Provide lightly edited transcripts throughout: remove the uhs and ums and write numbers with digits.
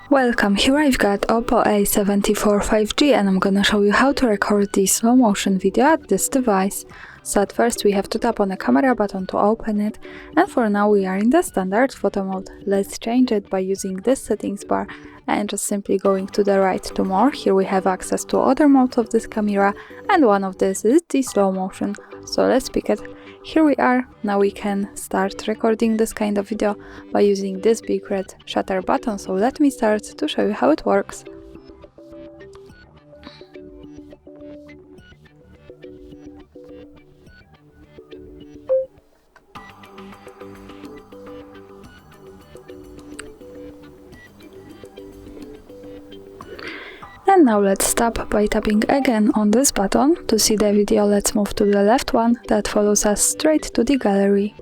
Welcome, here I've got OPPO A74 5G and I'm gonna show you how to record the slow motion video at this device. So at first we have to tap on the camera button to open it, and for now we are in the standard photo mode. Let's change it by using this settings bar and just simply going to the right to more. Here we have access to other modes of this camera, and one of this is the slow motion. So let's pick it. Here we are. Now we can start recording this kind of video by using this big red shutter button. So let me start to show you how it works. And now let's stop by tapping again on this button. To see the video, let's move to the left one that follows us straight to the gallery.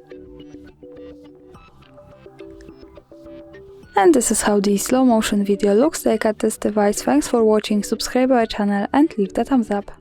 And this is how the slow motion video looks like at this device. Thanks for watching, subscribe our channel and leave the thumbs up.